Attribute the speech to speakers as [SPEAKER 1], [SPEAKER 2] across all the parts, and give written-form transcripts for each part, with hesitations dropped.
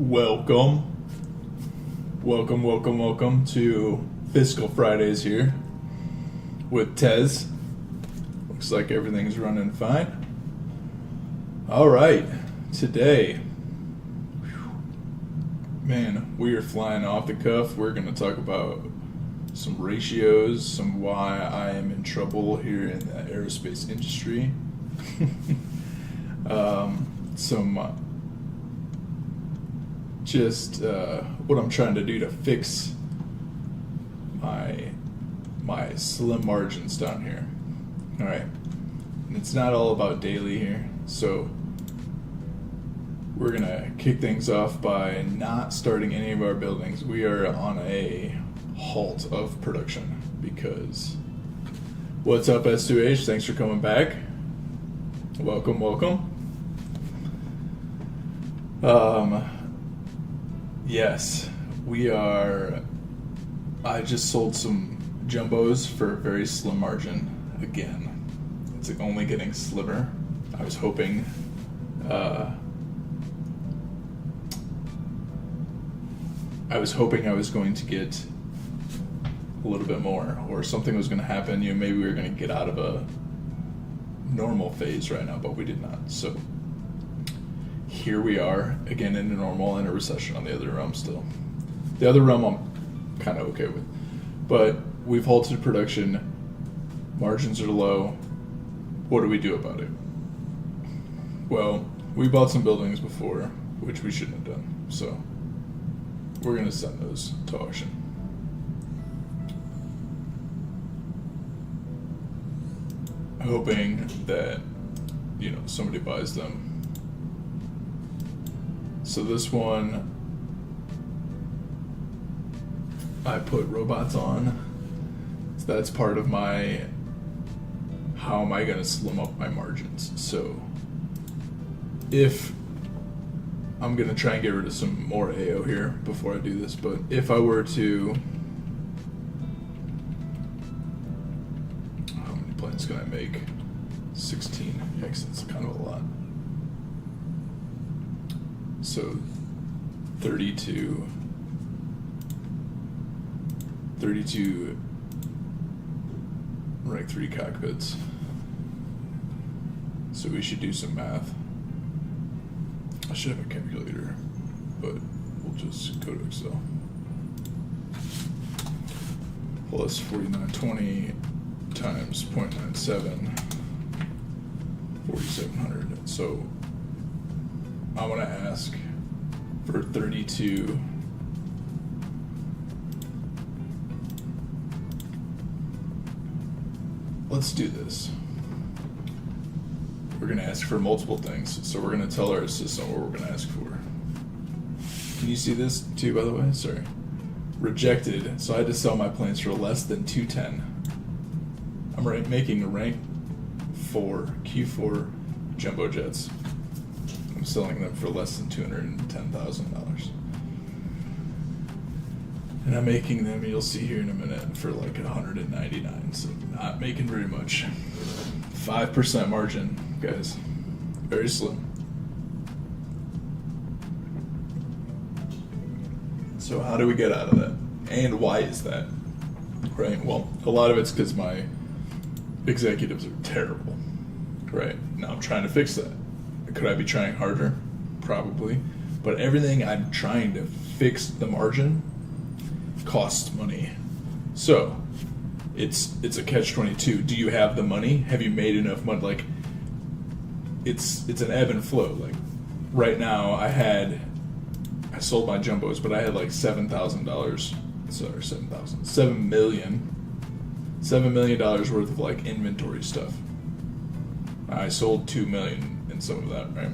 [SPEAKER 1] Welcome. Welcome to Fiscal Fridays here with Tez. Looks like everything's running fine. All right, today, man, we are flying off the cuff. We're going to talk about some ratios, some why I am in trouble here in the aerospace industry, some just what I'm trying to do to fix my slim margins down here. All right, and it's not all about daily here, so we're gonna kick things off by not starting any of our buildings. We are on a halt of production because what's up, S2H? Thanks for coming back. Welcome. Yes, we are. I just sold some jumbos for a very slim margin again. It's only getting slimmer. I was hoping I was going to get a little bit more, or something was going to happen. Maybe we were going to get out of a normal phase right now, but we did not. So here we are again in a normal and a recession on the other realm still. The other realm I'm kind of okay with, but we've halted production. Margins are low. What do we do about it? Well, we bought some buildings before, which we shouldn't have done. So we're going to send those to auction. Hoping that, somebody buys them. So this one, I put robots on. So that's part of my, how am I going to slim up my margins? So if I'm going to try and get rid of some more AO here before I do this, but if I were to, how many planes can I make? 16. Yikes, that's kind of a lot. So 32 rank 3 cockpits. So we should do some math. I should have a calculator, but we'll just go to Excel. Plus 4920 times 0.97, 4,700. So I want to ask for 32. Let's do this. We're going to ask for multiple things. So we're going to tell our assistant what we're going to ask for. Can you see this too, by the way? Sorry. Rejected. So I had to sell my planes for less than 210. I'm making a rank 4 Q4 jumbo jets. I'm selling them for less than $210,000. And I'm making them, you'll see here in a minute, for like 199. So not making very much. 5% margin, guys. Very slim. So how do we get out of that? And why is that? Right? Well, a lot of it's because my executives are terrible. Right? Now I'm trying to fix that. Could I be trying harder? Probably. But everything I'm trying to fix the margin costs money. So it's a catch-22. Do you have the money? Have you made enough money? Like, it's an ebb and flow. Like right now I sold my jumbos, but I had like $7 million worth of like inventory stuff. I sold $2 million in some of that, right?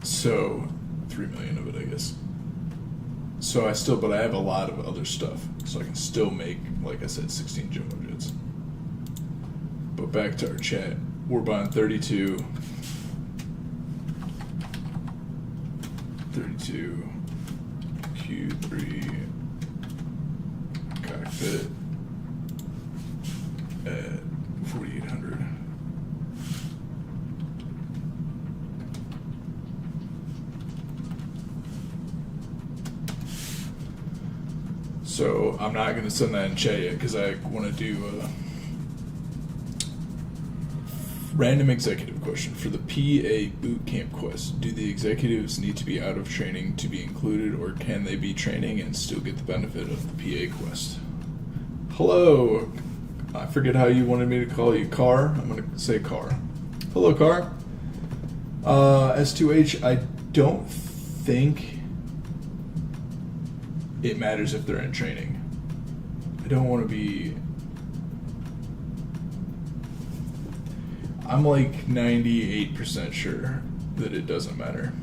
[SPEAKER 1] So $3 million of it, I guess. So but I have a lot of other stuff, so I can still make, like I said, 16 jumbo jets. But back to our chat, we're buying 32 Q3 cockpit at 4,800. So I'm not going to send that in chat yet because I want to do a random executive question. For the PA boot camp quest, do the executives need to be out of training to be included, or can they be training and still get the benefit of the PA quest? Hello. I forget how you wanted me to call you. Car? I'm going to say Car. Hello, Car. S2H, I don't think it matters if they're in training. I don't want to be... I'm like 98% sure that it doesn't matter.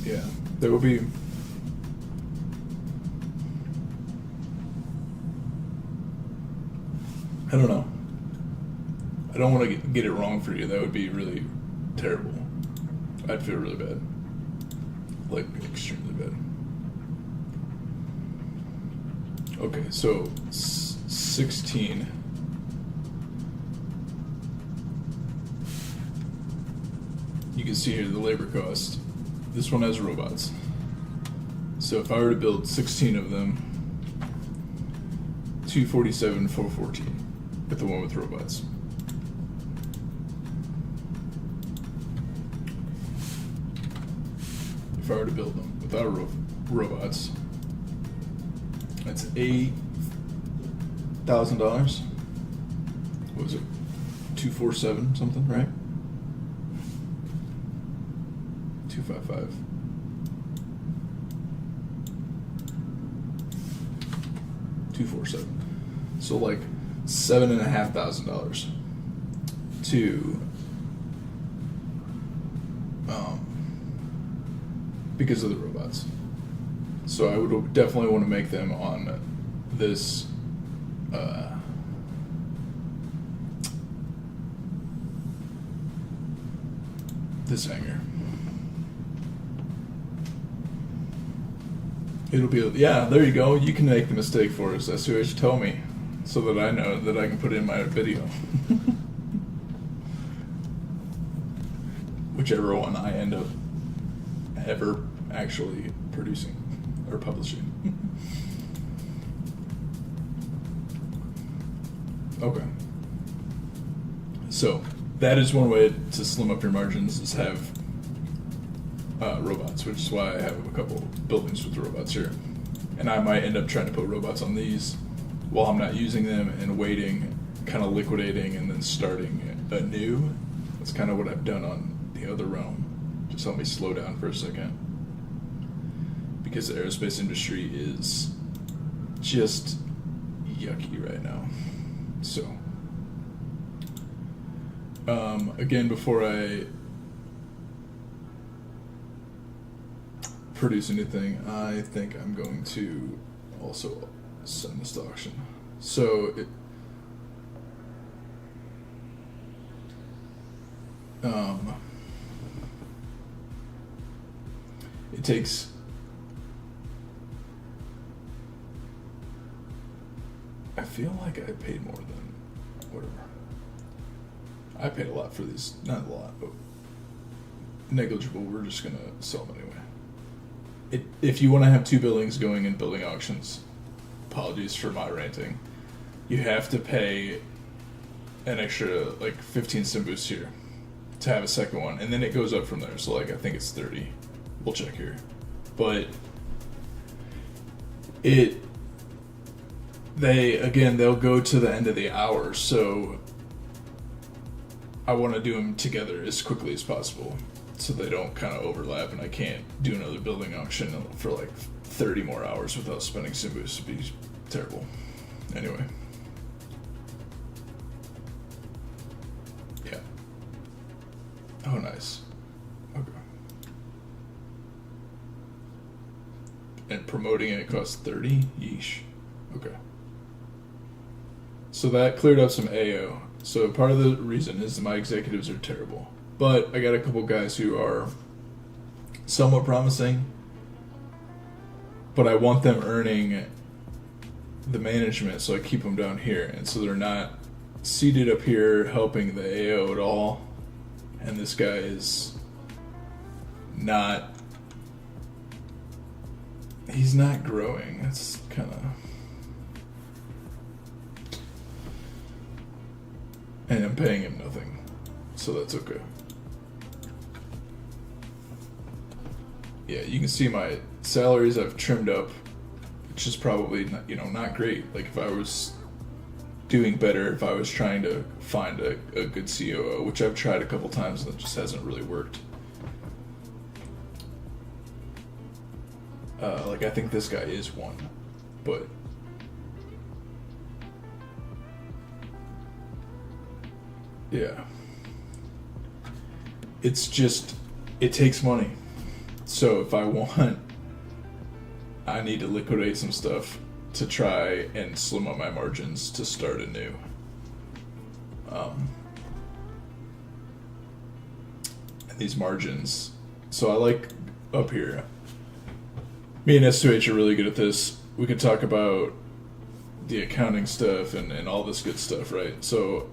[SPEAKER 1] Yeah, there will be... I don't know. I don't want to get it wrong for you. That would be really terrible. I'd feel really bad. Like, extremely bad. Okay, so 16. You can see here the labor cost. This one has robots. So if I were to build 16 of them, 247, 414 with the one with robots. If I were to build them without robots, that's $8,000. What was it? 247 something, right? 255. $247. So like $7,500 to because of the robots. So I would definitely want to make them on this this hanger. It'll be, yeah, there you go. You can make the mistake for us. That's what you tell me, so that I know that I can put it in my video. Whichever one I end up ever actually producing or publishing. Okay. So that is one way to slim up your margins, is have robots, which is why I have a couple buildings with robots here. And I might end up trying to put robots on these while I'm not using them and waiting, kind of liquidating and then starting anew. That's kind of what I've done on the other realm. Just let me slow down for a second, because the aerospace industry is just yucky right now. So again, before I produce anything, I think I'm going to also send this to auction. So it takes I feel like I paid more than whatever. I paid a lot for these. Not a lot, but negligible. We're just gonna sell them anyway. If you want to have two buildings going in building auctions, apologies for my ranting, you have to pay an extra like 15 sim boosts here to have a second one, and then it goes up from there. So like I think it's 30. We'll check here, but they'll go to the end of the hour, so I want to do them together as quickly as possible, so they don't kind of overlap, and I can't do another building auction for like 30 more hours without spending sim boosts. It'd be terrible. Anyway. Yeah. Oh, nice. Okay. And promoting it costs 30? Yeesh. Okay. So that cleared up some AO. So part of the reason is that my executives are terrible. But I got a couple guys who are somewhat promising, but I want them earning the management, so I keep them down here. And so they're not seated up here helping the AO at all. And this guy is not. He's not growing. It's kind of. And I'm paying him nothing, so that's okay. Yeah, you can see my salaries I've trimmed up, which is probably not, not great. Like if I was doing better, if I was trying to find a good COO, which I've tried a couple times and it just hasn't really worked. Like I think this guy is one, but yeah, it's just, it takes money. So if I want, I need to liquidate some stuff to try and slim up my margins to start anew. And these margins, so I like up here. Me and S2H are really good at this. We could talk about the accounting stuff and all this good stuff, right? So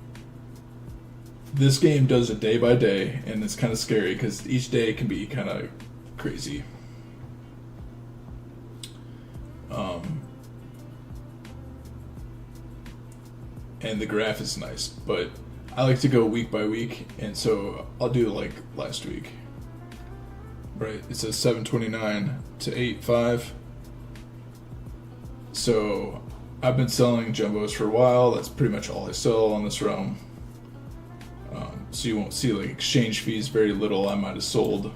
[SPEAKER 1] this game does it day by day, and it's kind of scary because each day can be kind of crazy. And the graph is nice, but I like to go week by week, and so I'll do it like last week. Right, it says 729 to 8.5. So I've been selling jumbos for a while. That's pretty much all I sell on this realm. So you won't see like exchange fees, very little. I might have sold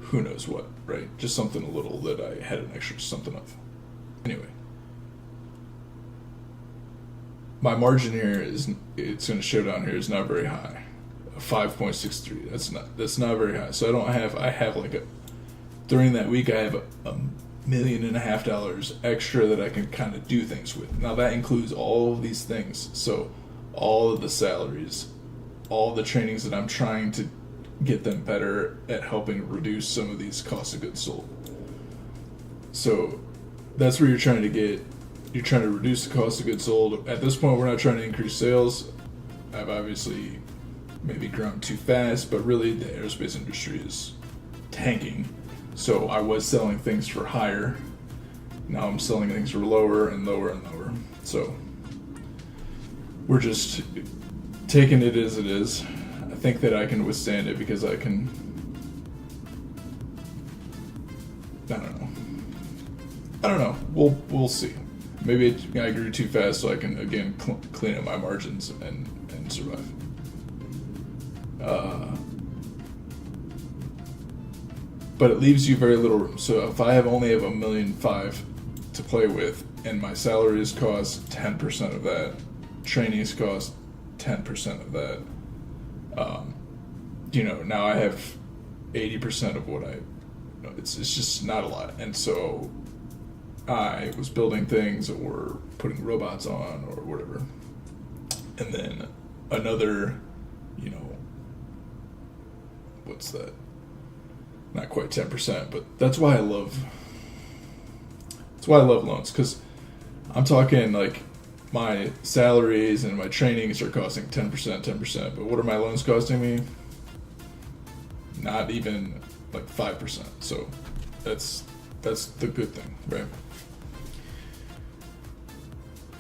[SPEAKER 1] who knows what, right? Just something a little that I had an extra something of. Anyway, my margin here it's going to show down here is not very high. 5.63. That's not very high. So I have like during that week I have $1.5 million extra that I can kind of do things with. Now that includes all of these things. So all of the salaries, all the trainings that I'm trying to get them better at helping reduce some of these costs of goods sold. So that's where you're trying to get. You're trying to reduce the cost of goods sold. At this point, we're not trying to increase sales. I've obviously maybe grown too fast, but really the aerospace industry is tanking. So I was selling things for higher. Now I'm selling things for lower and lower and lower. So we're just taking it as it is. I think that I can withstand it because I can. I don't know. We'll see. Maybe I grew too fast, so I can again clean up my margins and survive. But it leaves you very little room. So if I only have $1.5 million to play with, and my salaries cost 10% of that, trainings cost 10% of that, now I have 80% of what it's just not a lot. And so I was building things or putting robots on or whatever. And then another, what's that? Not quite 10%, but that's why I love loans, because I'm talking like my salaries and my trainings are costing 10%, but what are my loans costing me? Not even like 5%. So that's the good thing, right?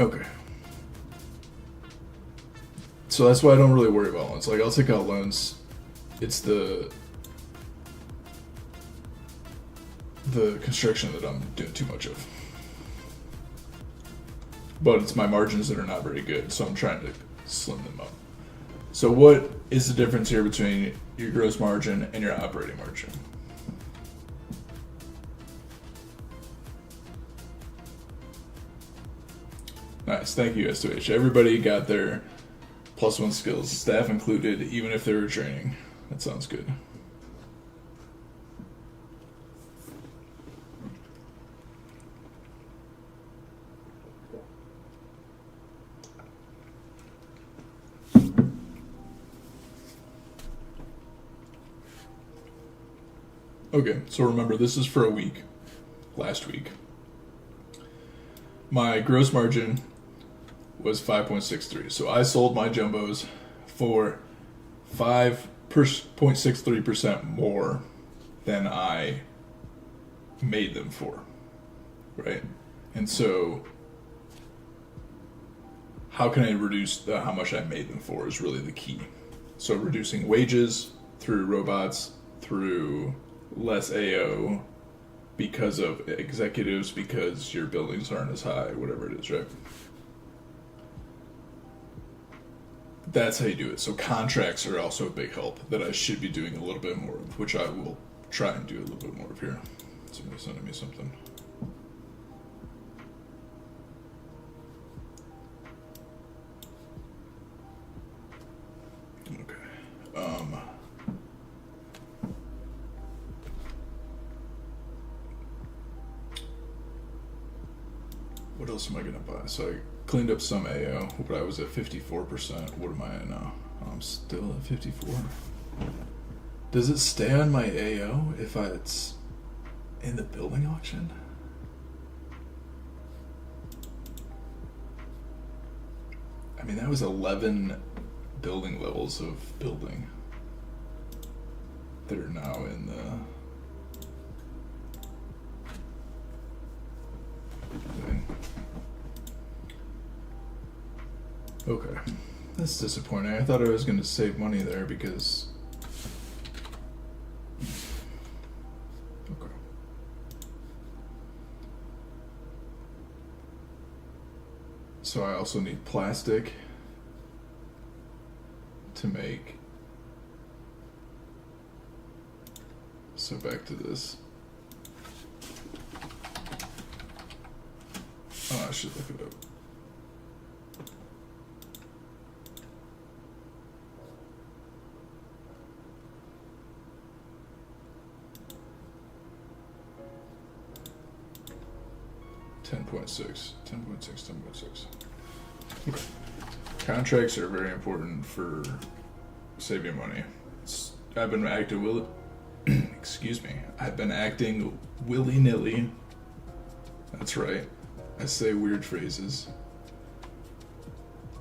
[SPEAKER 1] Okay. So that's why I don't really worry about loans. Like I'll take out loans. It's the construction that I'm doing too much of. But it's my margins that are not very good, so I'm trying to slim them up. So what is the difference here between your gross margin and your operating margin? Nice, thank you, S2H. Everybody got their +1 skills, staff included, even if they were training. That sounds good. Okay, so remember, this is for a week. Last week. My gross margin was 5.63. So I sold my jumbos for 5.63% more than I made them for, right? And so how can I reduce how much I made them for is really the key. So reducing wages through robots, through less AO, because of executives, because your buildings aren't as high, whatever it is, right? That's how you do it. So contracts are also a big help that I should be doing a little bit more of, which I will try and do a little bit more of here. Somebody's sending me something. Okay. What else am I gonna buy? So I cleaned up some AO, but I was at 54%. What am I at now? I'm still at 54. Does it stay on my AO if it's in the building auction? I mean, that was 11 building levels of building that are now in the thing. Okay, that's disappointing. I thought I was going to save money there because... Okay. So I also need plastic to make... So back to this. Oh, I should look it up. $10.6. Okay. Contracts are very important for saving money. I've been acting excuse me. I've been acting willy-nilly. That's right. I say weird phrases.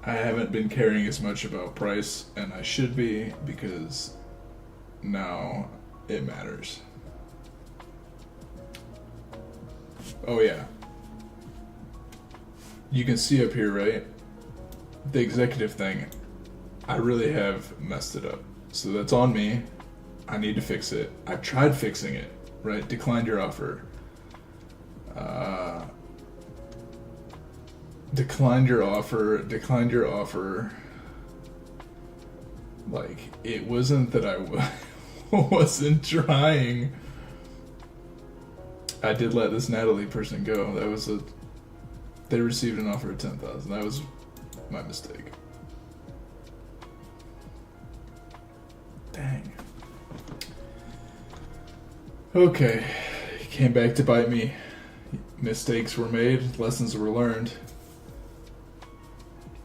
[SPEAKER 1] I haven't been caring as much about price, and I should be, because now it matters. Oh yeah. You can see up here, right? The executive thing. I really have messed it up. So that's on me. I need to fix it. I've tried fixing it, right? Declined your offer. Declined your offer. Like, it wasn't that I wasn't trying. I did let this Natalie person go. That was they received an offer of $10,000. That was my mistake. Dang. Okay. Came back to bite me. Mistakes were made. Lessons were learned.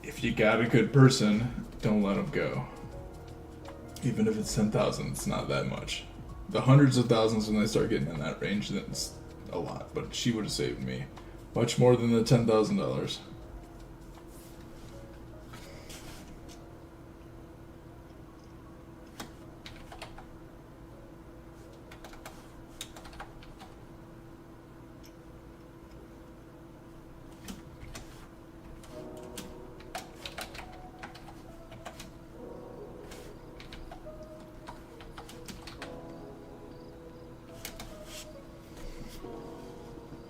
[SPEAKER 1] If you got a good person, don't let them go. Even if it's 10,000, it's not that much. The hundreds of thousands, when they start getting in that range, then it's a lot. But she would have saved me much more than the $10,000.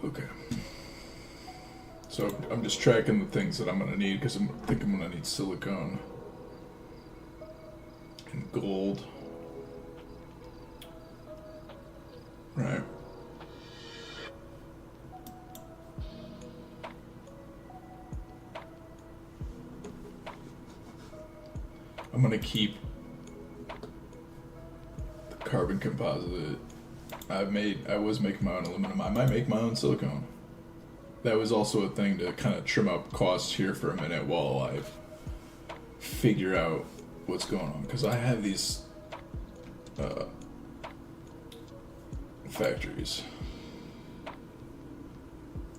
[SPEAKER 1] Okay. So I'm just tracking the things that I'm going to need, because I think I'm going to need silicone and gold. Right. I'm going to keep the carbon composite. I was making my own aluminum. I might make my own silicone. That was also a thing to kind of trim up costs here for a minute while I figure out what's going on. Because I have these factories.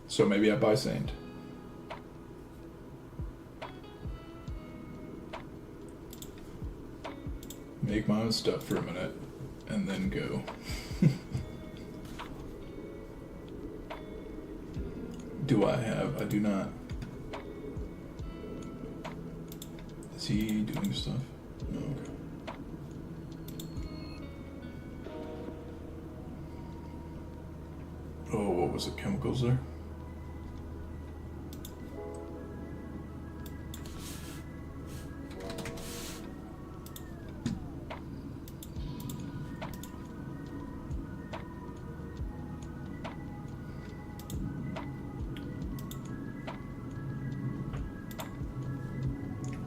[SPEAKER 1] So maybe I buy sand. Make my own stuff for a minute and then go. I have. I do not. Is he doing stuff? No, okay. Oh, what was it? Chemicals there?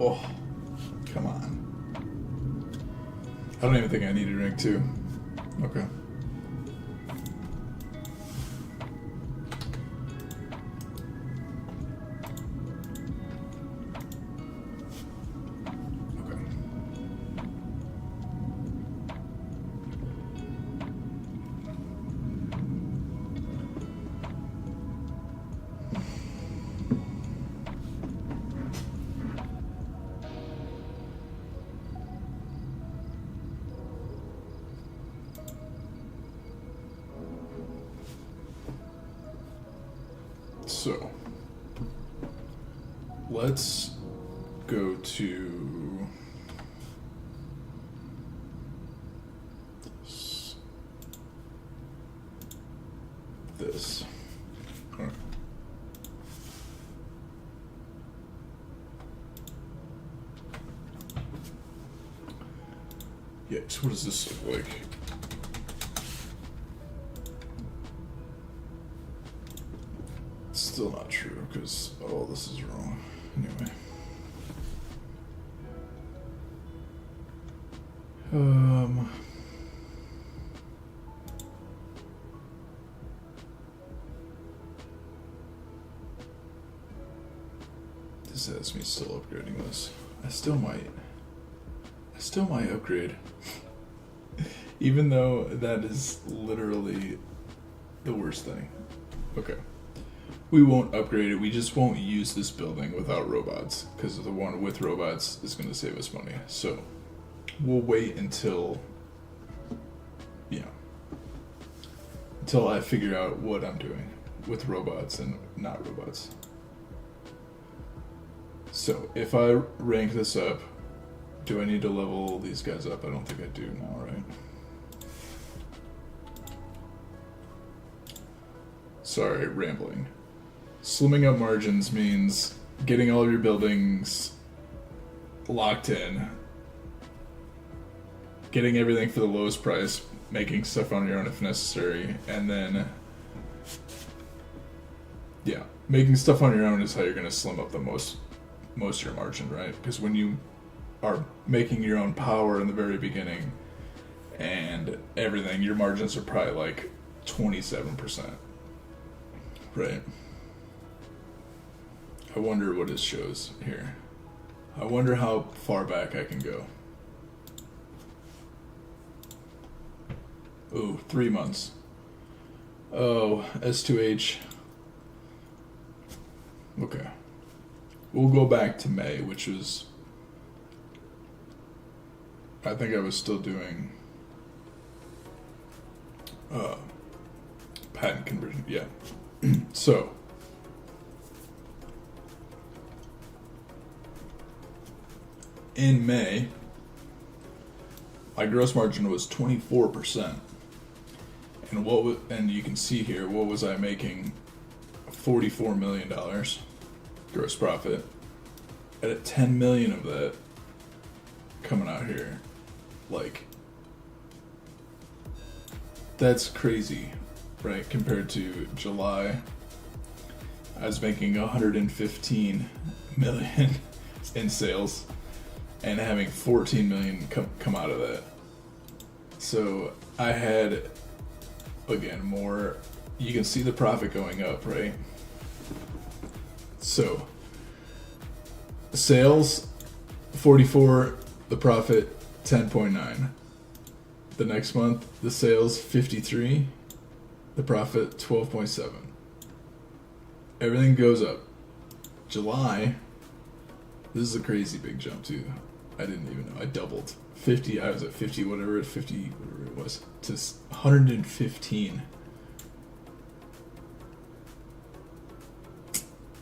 [SPEAKER 1] Oh, come on. I don't even think I need a rank 2. Okay. So, let's go to this. All right. Yeah, so what does this look like? Still not true, because all this is wrong. Anyway. This has me still upgrading this. I still might upgrade. Even though that is literally the worst thing. Okay. We won't upgrade it. We just won't use this building without robots, because the one with robots is going to save us money. So we'll wait until, until I figure out what I'm doing with robots and not robots. So if I rank this up, do I need to level these guys up? I don't think I do now, right? Sorry, rambling. Slimming up margins means getting all of your buildings locked in, getting everything for the lowest price, making stuff on your own if necessary, and then, making stuff on your own is how you're going to slim up the most of your margin, right? Because when you are making your own power in the very beginning and everything, your margins are probably like 27%, right? I wonder what it shows here. I wonder how far back I can go. Ooh, 3 months. Oh, S2H. Okay. We'll go back to May, which was... I think I was still doing... patent conversion, yeah. So... in May, my gross margin was 24%. And you can see here, what was I making? $44 million gross profit. I had $10 million of that coming out here. Like, that's crazy, right? Compared to July, I was making 115 million in sales and having 14 million come out of that. So I had, again, more. You can see the profit going up, right? So sales 44, the profit 10.9. The next month, the sales 53, the profit 12.7. Everything goes up. July, this is a crazy big jump too. I didn't even know. I doubled. 50, I was at 50, whatever it was, to 115.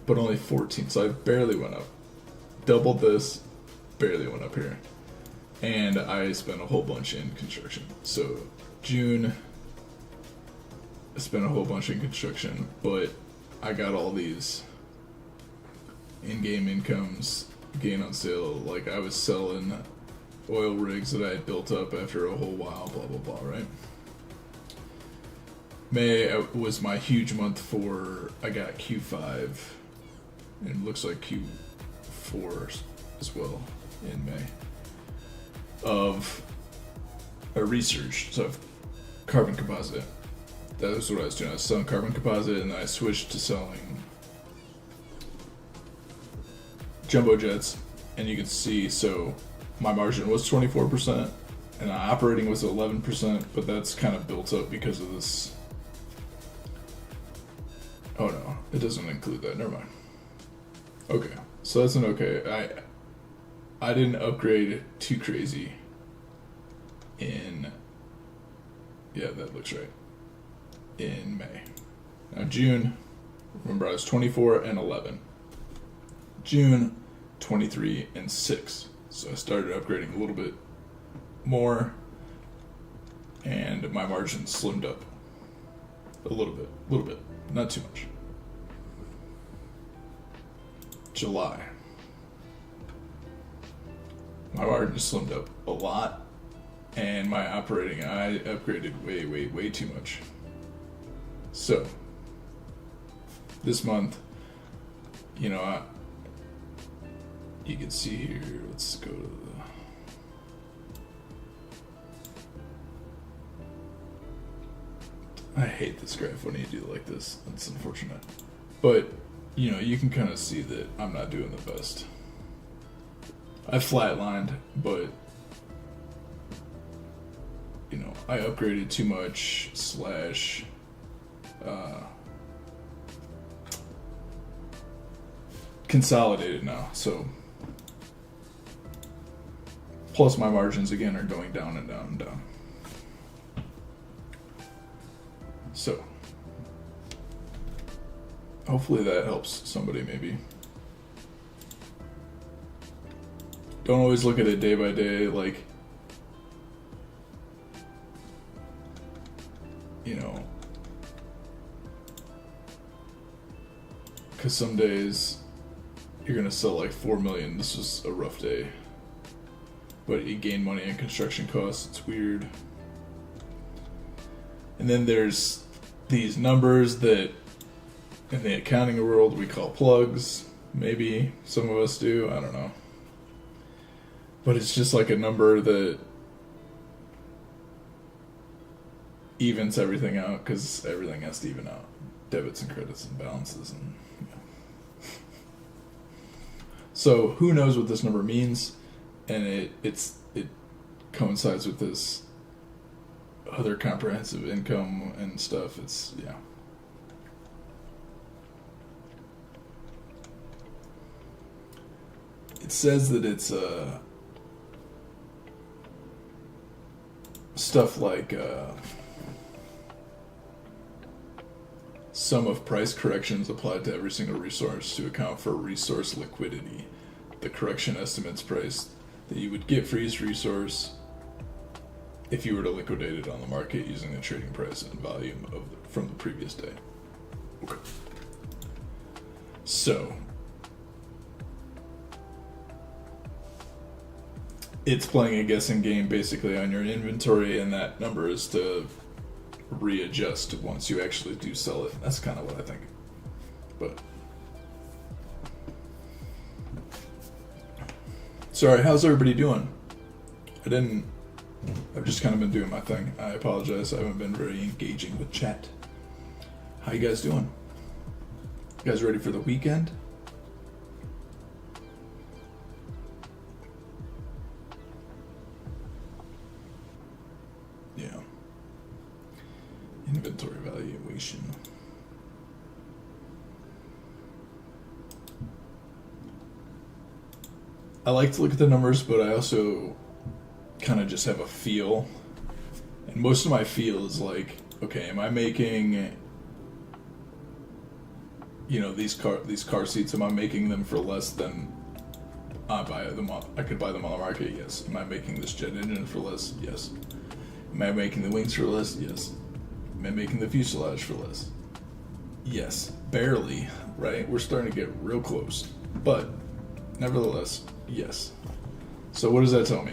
[SPEAKER 1] but only 14. So I barely went up. Doubled this, barely went up here. And I spent a whole bunch in construction. So June, I spent a whole bunch in construction, but I got all these in-game incomes, gain on sale. Like I was selling oil rigs that I had built up after a whole while, blah, blah, blah, right? May was my huge month for, I got Q5, and it looks like Q4 as well in May, of a research, so carbon composite. That was what I was doing. I was selling carbon composite, and then I switched to selling jumbo jets, and you can see, so my margin was 24%, and the operating was 11%, but that's kind of built up because of this. Oh no, it doesn't include that. Never mind. Okay, so that's an okay. I didn't upgrade too crazy in. Yeah, that looks right. In May. Now June, remember I was 24 and 11. June, 23 and 6. So I started upgrading a little bit more, and my margin slimmed up a little bit, not too much. July, my margin slimmed up a lot, and my operating, I upgraded way too much. So this month, you know, you can see here, let's go to I hate this graph when you do it like this. It's unfortunate. But, you know, you can kind of see that I'm not doing the best. I flatlined, but, you know, I upgraded too much / consolidated now. So, plus my margins again are going down and down and down. So, hopefully that helps somebody maybe. Don't always look at it day by day, like, you know, because some days you're going to sell like 4 million. This was a rough day. But you gain money on construction costs. It's weird. And then there's these numbers that in the accounting world we call plugs. Maybe some of us do. I don't know. But it's just like a number that evens everything out, because everything has to even out. Debits and credits and balances and so who knows what this number means, and it coincides with this other comprehensive income and stuff. It's yeah. It says that it's stuff like sum of price corrections applied to every single resource to account for resource liquidity. The correction estimates price that you would get for each resource if you were to liquidate it on the market using the trading price and volume from the previous day. Okay. So, it's playing a guessing game basically on your inventory, and that number is to readjust once you actually do sell it. That's kind of what I think. But sorry, how's everybody doing? I've just kind of been doing my thing. I apologize. I haven't been very engaging with chat. How you guys doing? You guys ready for the weekend? Yeah. Inventory valuation. I like to look at the numbers, but I also kind of just have a feel. And most of my feel is like, okay, am I making, these car seats, am I making them for less than I could buy them on the market? Yes. Am I making this jet engine for less? Yes. Am I making the wings for less? Yes. Am I making the fuselage for less? Yes. Barely, right? We're starting to get real close. But, nevertheless, yes. So what does that tell me?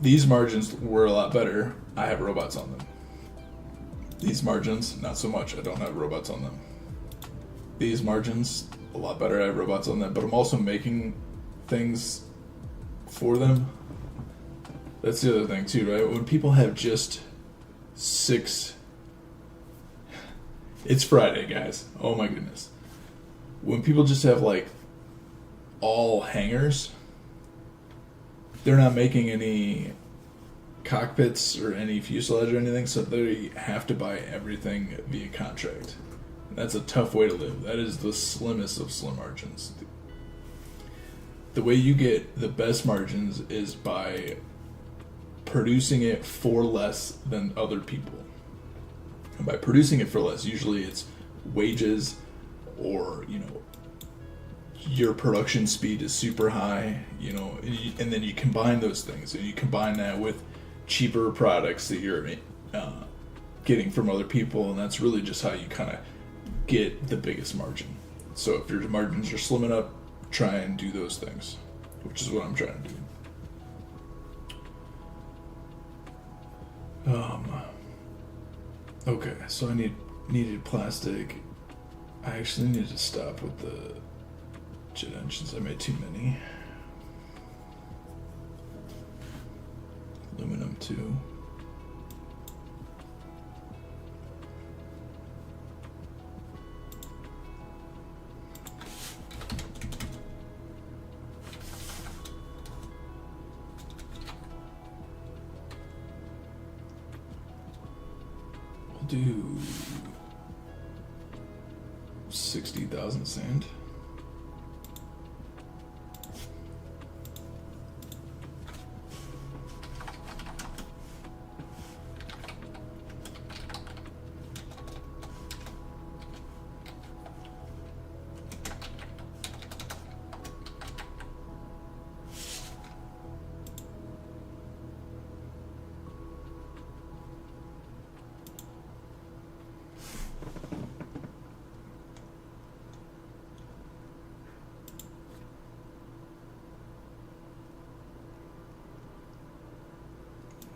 [SPEAKER 1] These margins were a lot better. I have robots on them. These margins, not so much. I don't have robots on them. These margins, a lot better. I have robots on them. But I'm also making things for them. That's the other thing too, right? When people have just 6... It's Friday, guys. Oh my goodness. When people just have like all hangars, they're not making any cockpits or any fuselage or anything, so they have to buy everything via contract. And that's a tough way to live. That is the slimmest of slim margins. The way you get the best margins is by producing it for less than other people. And by producing it for less, usually it's wages or, your production speed is super high, and then you combine those things, and you combine that with cheaper products that you're getting from other people, and that's really just how you kind of get the biggest margin. So if your margins are slimming up, try and do those things, which is what I'm trying to do. Okay, so I needed plastic. I actually needed to stop with the jet engines. I made too many. Aluminum too. We'll do 60,000 sand.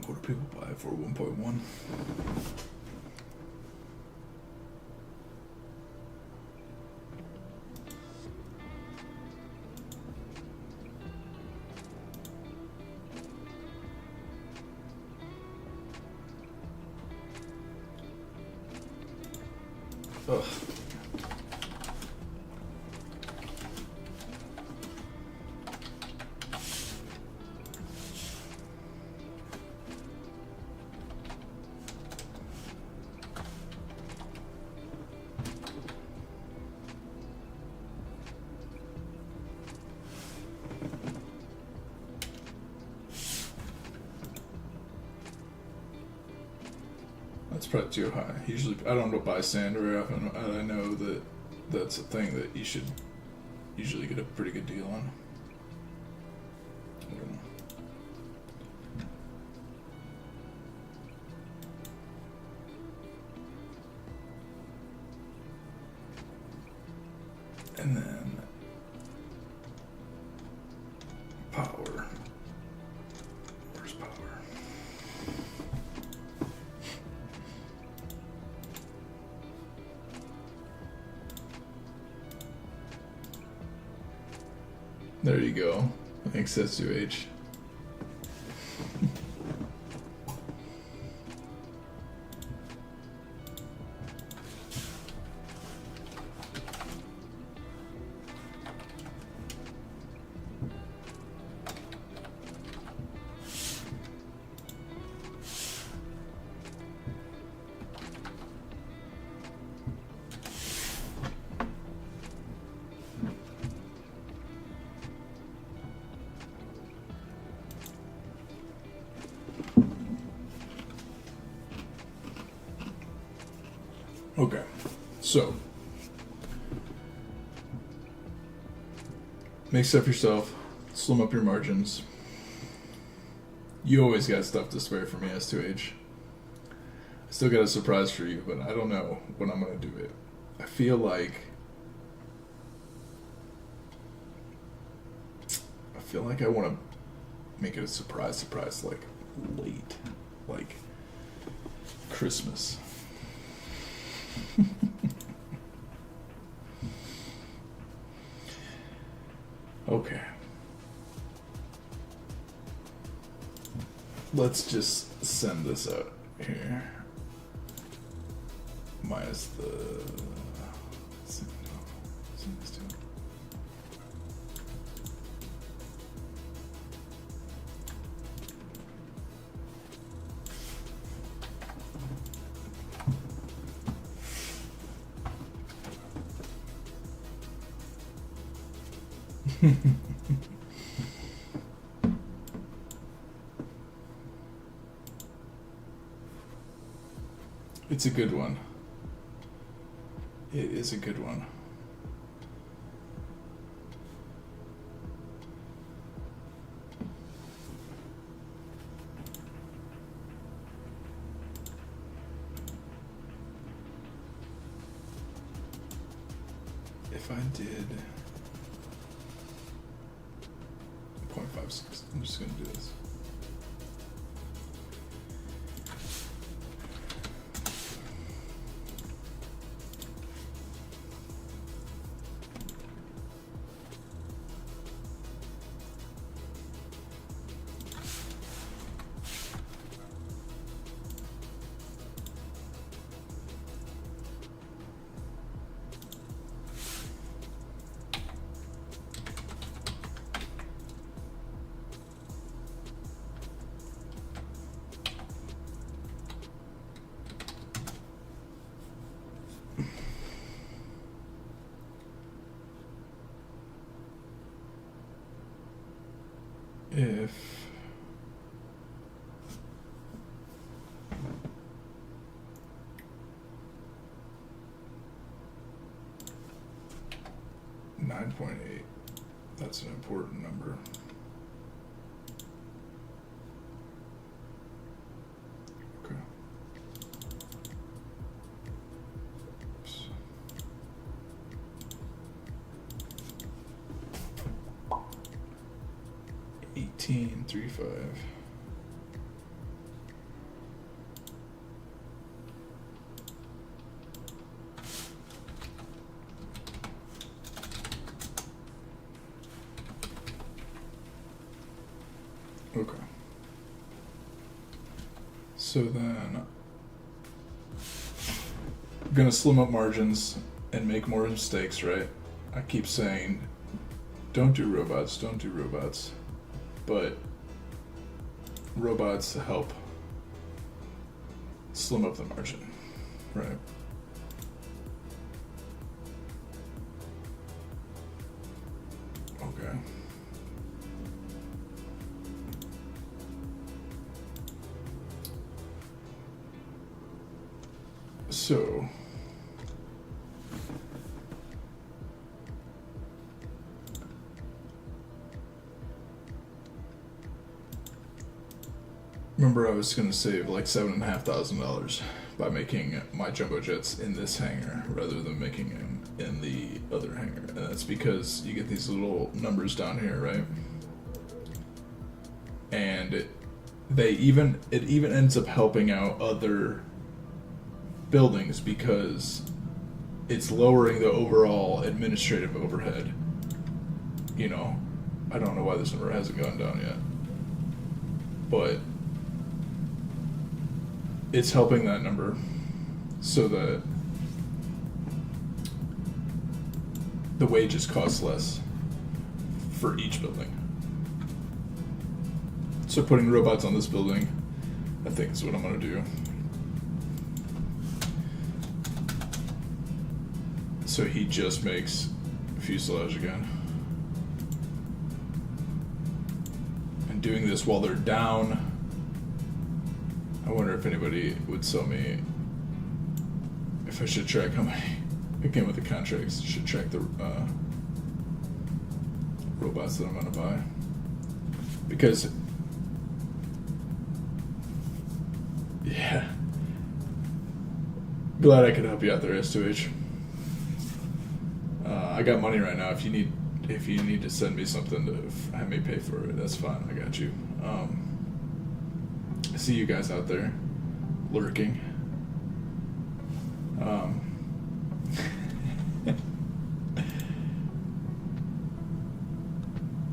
[SPEAKER 1] What do people buy for 1.1? Ugh. That's probably too high. Usually, I don't buy sand very often. I know that that's a thing that you should usually get a pretty good deal on. I don't know. And then power. Where's power? There you go. Thanks, S2H. Okay, So, make stuff yourself, slim up your margins. You always got stuff to spare for me, S2H. I still got a surprise for you, but I don't know when I'm going to do it. I feel like I want to make it a surprise, like late, like Christmas. Okay. Let's just send this out here. Minus the... Send this to... It's a good one. It is a good one. If I did 0.56, I'm just going to do this. If $9.8, that's an important number. Okay. Oops. $18.35. Okay. So then I'm gonna slim up margins and make more mistakes, right? I keep saying don't do robots, but robots help slim up the margin, right? Okay. So remember I was going to save like $7,500 by making my jumbo jets in this hangar rather than making them in the other hangar, and that's because you get these little numbers down here, right? And it even ends up helping out other buildings because it's lowering the overall administrative overhead. You know, I don't know why this number hasn't gone down yet, but it's helping that number so that the wages cost less for each building. So putting robots on this building, I think is what I'm going to do. So he just makes fuselage again. And doing this while they're down, I wonder if anybody would sell me, if I should track how many again with the contracts, should check the robots that I'm going to buy. Because, yeah. Glad I could help you out there, S2H. I got money right now. If you need to send me something to have me pay for it, that's fine. I got you. I see you guys out there lurking.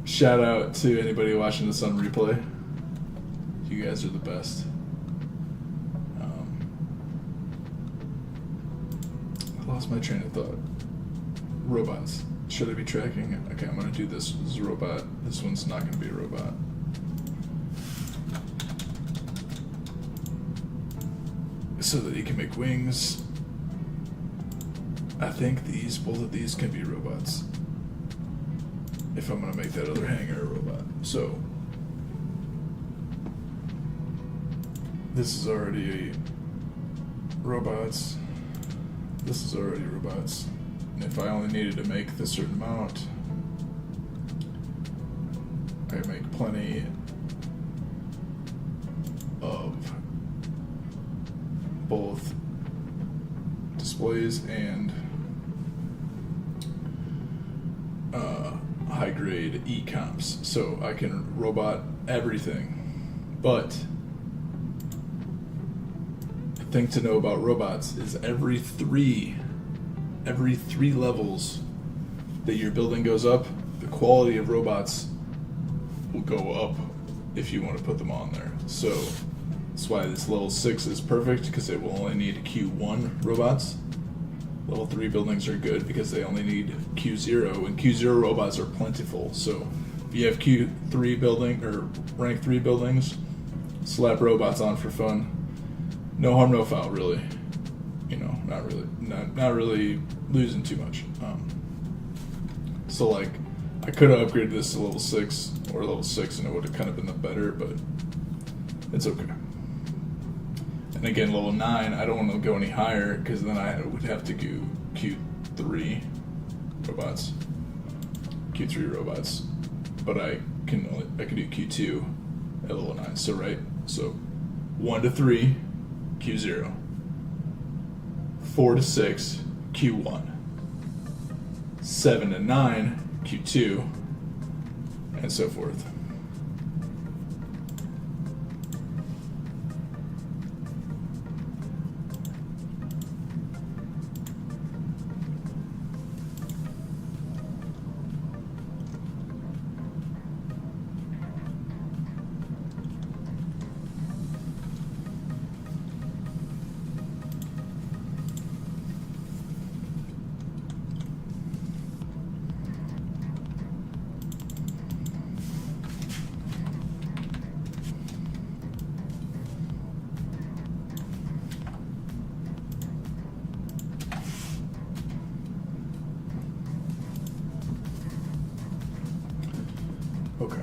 [SPEAKER 1] Shout out to anybody watching this on replay. You guys are the best. I lost my train of thought. Robots. Should I be tracking? Okay, I'm going to do this. This is a robot. This one's not going to be a robot. So that he can make wings. I think both of these can be robots. If I'm going to make that other hangar a robot. So, this is already robots. This is already robots. And if I only needed to make this certain amount, I could make plenty of both displays and high-grade e-comps, so I can robot everything. But the thing to know about robots is every three levels that your building goes up, the quality of robots will go up if you want to put them on there. So that's why this level 6 is perfect, because it will only need Q1 robots. Level 3 buildings are good because they only need Q0, and Q0 robots are plentiful. So if you have Q3 building or rank 3 buildings, slap robots on for fun. No harm, no foul, really. You know, not really losing too much. So like, I could have upgraded this to level 6 or level 6, and it would have kind of been the better, but it's okay. And again, level 9, I don't want to go any higher because then I would have to do Q3 robots. But I can do Q2 at level 9. So 1 to 3, Q0. 4 to 6, Q1. 7 to 9, Q2, and so forth. Okay.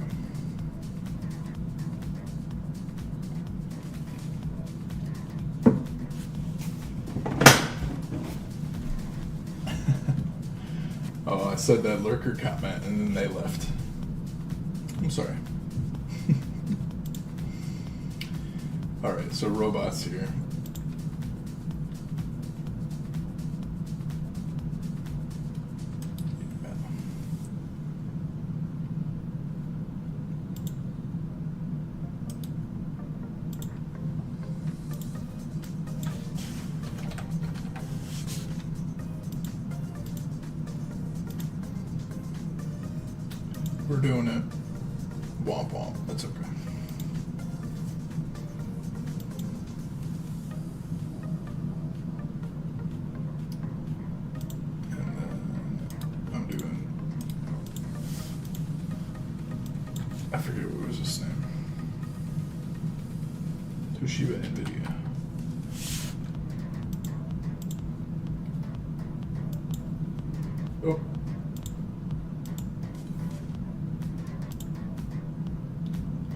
[SPEAKER 1] Oh, I said that lurker comment and then they left. I'm sorry. Alright, so robots here. We're doing it. Womp womp. That's okay. And then I'm doing. I forget what was his name. Toshiba NVIDIA. Oh.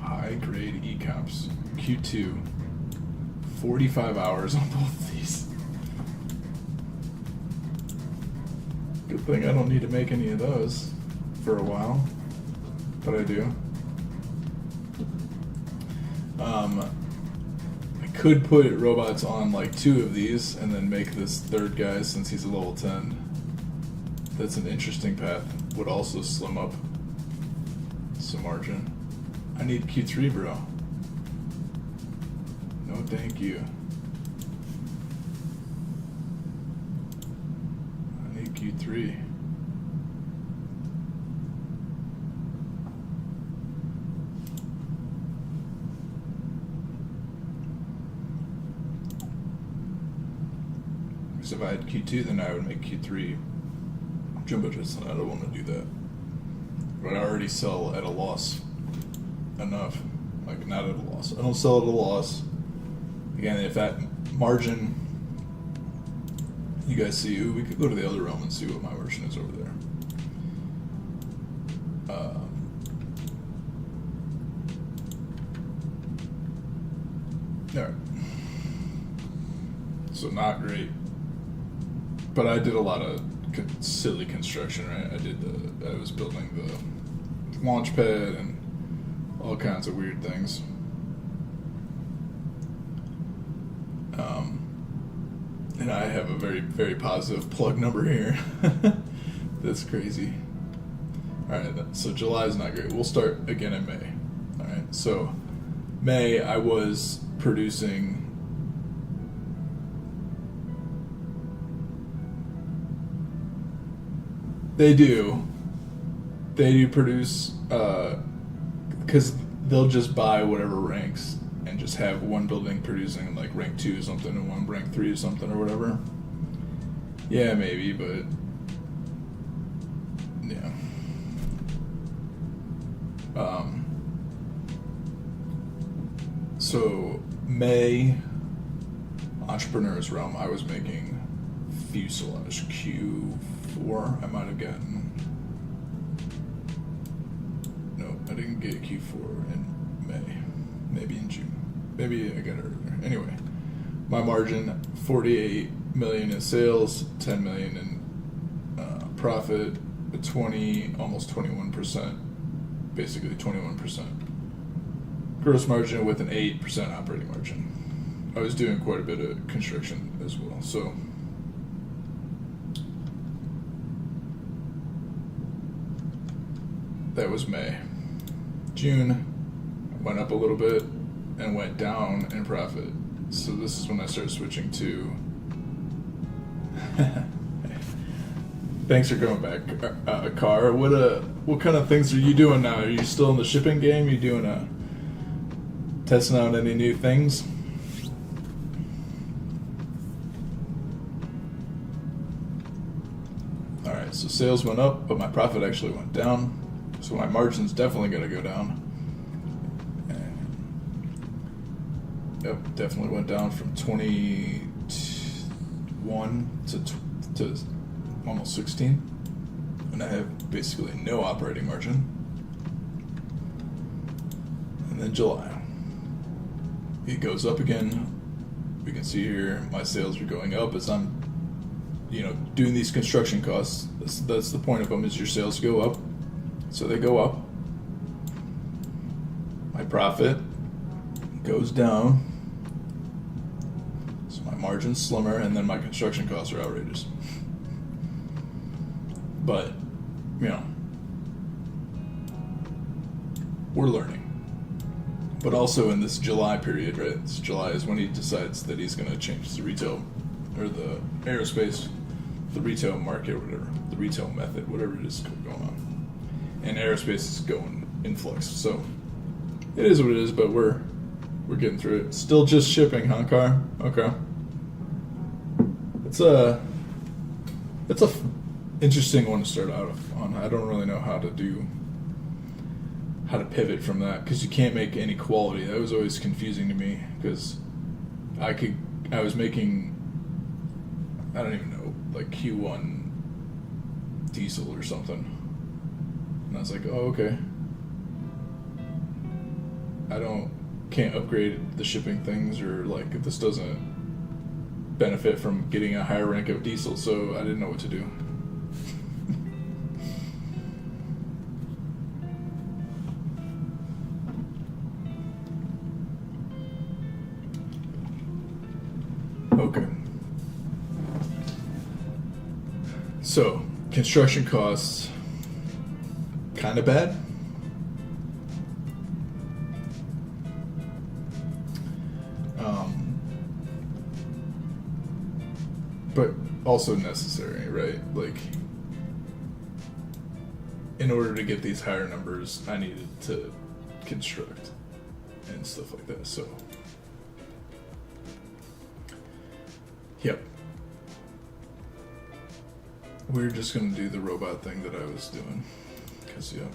[SPEAKER 1] High-grade e-comps. Q2. 45 hours on both of these. Good thing I don't need to make any of those for a while, but I do. I could put robots on like 2 of these and then make this third guy since he's a level 10. That's an interesting path. Would also slim up some margin. I need Q3, bro. No, thank you. I need Q3. Because if I had Q2, then I would make Q3 jumbo jets, and I don't want to do that. But I already sell at a loss enough. Like, not at a loss. I don't sell at a loss. Again, if that margin, you guys see, we could go to the other realm and see what my margin is over there. Alright. So not great. But I did a lot of silly construction, right? I was building the launch pad and all kinds of weird things. And I have a very, very positive plug number here. That's crazy. Alright, so July is not great. We'll start again in May. Alright, so May I was producing They do produce, because they'll just buy whatever ranks and just have one building producing like rank 2 or something and one rank 3 or something or whatever. Yeah, maybe, but yeah. So May Entrepreneur's Realm, I was making fuselage Q4. I might have gotten. No, I didn't get Q4 in May. Maybe in June. Maybe I got it earlier. Anyway, my margin: 48 million in sales, 10 million in profit, almost 21%, basically 21% gross margin with an 8% operating margin. I was doing quite a bit of construction as well, so. That was May. June, went up a little bit and went down in profit. So this is when I started switching to. Thanks for coming back, Car. What kind of things are you doing now? Are you still in the shipping game? You doing testing out any new things? All right, so sales went up, but my profit actually went down. So my margin's definitely going to go down. And, yep, definitely went down from 21 to almost 16. And I have basically no operating margin. And then July. It goes up again. We can see here my sales are going up as I'm, doing these construction costs. That's the point of them, is your sales go up. So they go up. My profit goes down. So my margin's slimmer, and then my construction costs are outrageous. But, we're learning. But also in this July period, right? This July is when he decides that he's going to change the retail, or the aerospace, the retail market, whatever, the retail method, whatever it is going on. And aerospace is going in flux. So it is what it is, but we're getting through it. Still just shipping, huh, Car? Okay. It's a interesting one to start out on. I don't really know how to pivot from that, because you can't make any quality. That was always confusing to me, because I was making, I don't even know, like Q1 diesel or something. And I was like, oh, okay. Can't upgrade the shipping things, or like this doesn't benefit from getting a higher rank of diesel, so I didn't know what to do. So, construction costs, kind of bad. But also necessary, right? Like, in order to get these higher numbers, I needed to construct and stuff like that. So, yep. We're just gonna do the robot thing that I was doing. Because, yep.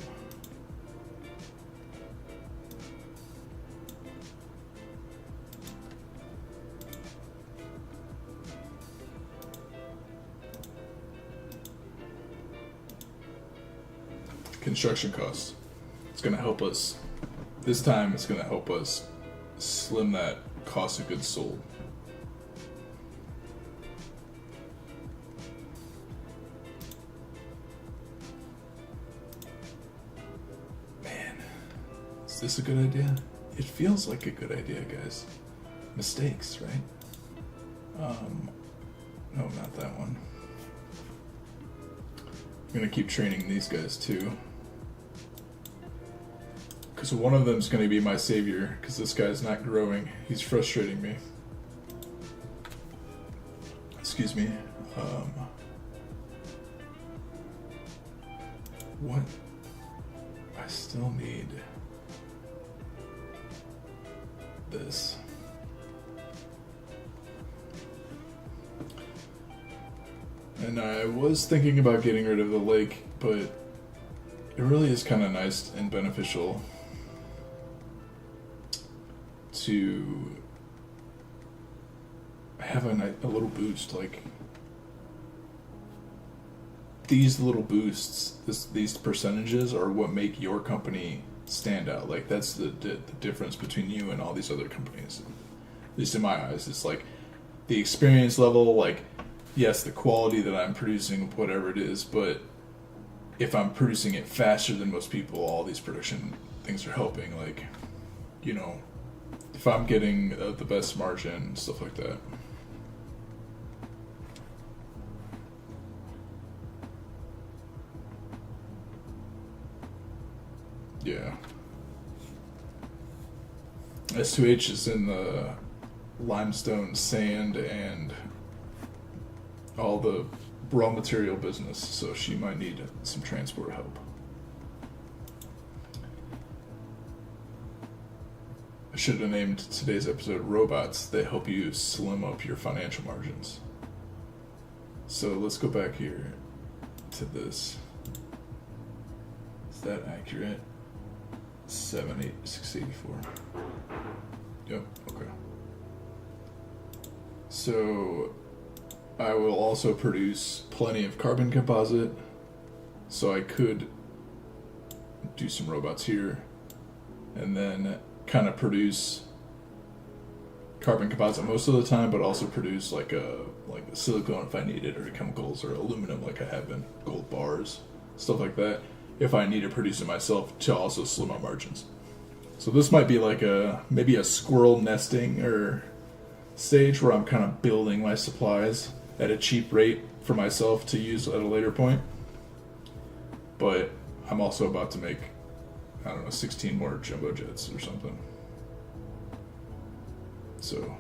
[SPEAKER 1] Construction costs. It's going to help us. This time, it's going to help us slim that cost of goods sold. Man, is this a good idea? It feels like a good idea, guys. Mistakes, right? No, not that one. I'm going to keep training these guys too. Because one of them's going to be my savior, because this guy's not growing. He's frustrating me. Excuse me. What? I still need this. And I was thinking about getting rid of the lake, but it really is kind of nice and beneficial to have a little boost. Like, these little boosts, these percentages are what make your company stand out. Like, that's the difference between you and all these other companies. At least in my eyes, it's like the experience level, like, yes, the quality that I'm producing, whatever it is, but if I'm producing it faster than most people, all these production things are helping. Like, you know, if I'm getting the best margin, stuff like that. Yeah. S2H is in the limestone, sand, and all the raw material business, so she might need some transport help. I should have named today's episode Robots that help you slim up your financial margins. So let's go back here to this. Is that accurate? 684. Yep, okay. So I will also produce plenty of carbon composite, so I could do some robots here, and then kind of produce carbon composite most of the time, but also produce like a silicone if I need it, or chemicals, or aluminum like I have in gold bars, stuff like that, if I need to produce it myself to also slim my margins. So this might be like maybe a squirrel nesting or stage where I'm kind of building my supplies at a cheap rate for myself to use at a later point. But I'm also about to make, I don't know, 16 more jumbo jets or something. So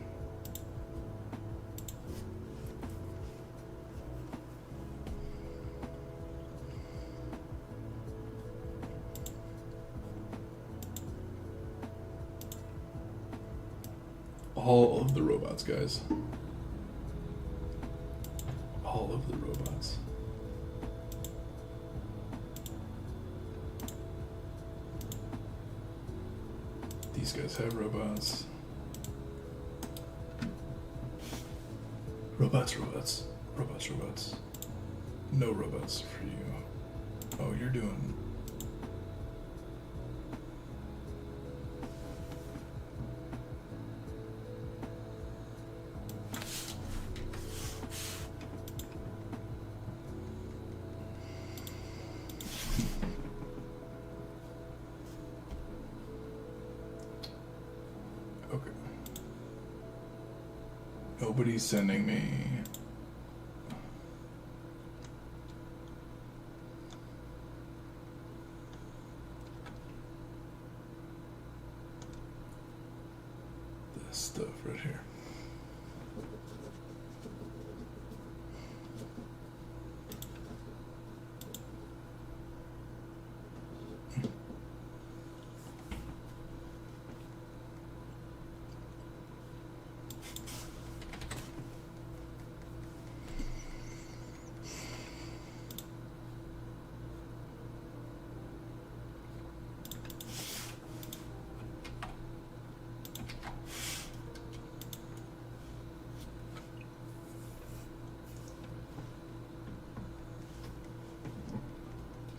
[SPEAKER 1] all of the robots, guys. All of the robots. These guys have robots. Robots, robots. Robots, robots. No robots for you. Oh, you're doing... Okay. Nobody's sending me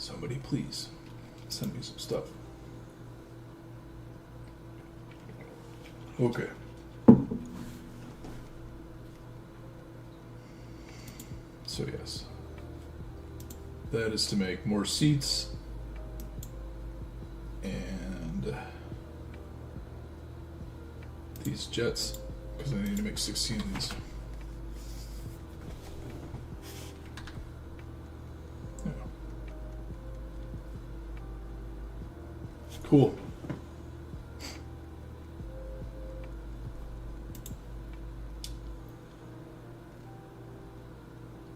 [SPEAKER 1] Somebody please send me some stuff. Okay. So yes, that is to make more seats and these jets, because I need to make 16 of these. Yeah. Cool.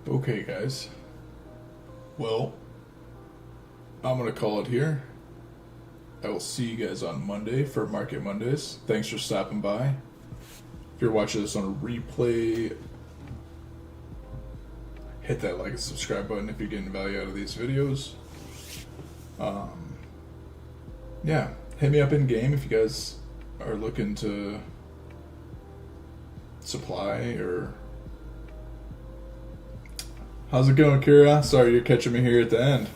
[SPEAKER 1] Okay, guys. Well, I'm going to call it here. I will see you guys on Monday for Market Mondays. Thanks for stopping by. If you're watching this on a replay, hit that like and subscribe button if you're getting value out of these videos. Yeah, hit me up in game if you guys are looking to supply or... How's it going, Kira? Sorry you're catching me here at the end.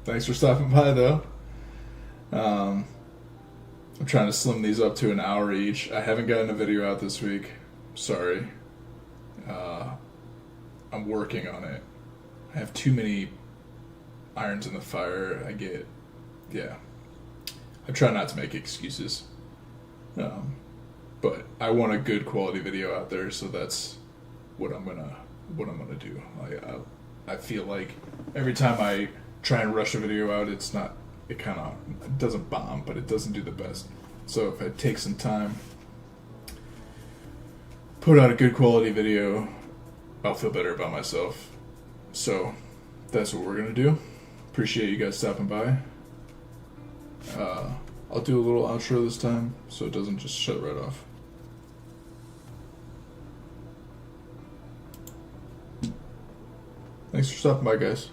[SPEAKER 1] Thanks for stopping by, though. I'm trying to slim these up to an hour each. I haven't gotten a video out this week. Sorry. I'm working on it. I have too many irons in the fire. I try not to make excuses. But I want a good quality video out there, so that's what I'm gonna do. I feel like every time I try and rush a video out, it doesn't bomb, but it doesn't do the best. So if I take some time, put out a good quality video, I'll feel better about myself. So that's what we're gonna do. Appreciate you guys stopping by. I'll do a little outro this time so it doesn't just shut right off. Thanks for stopping by, guys.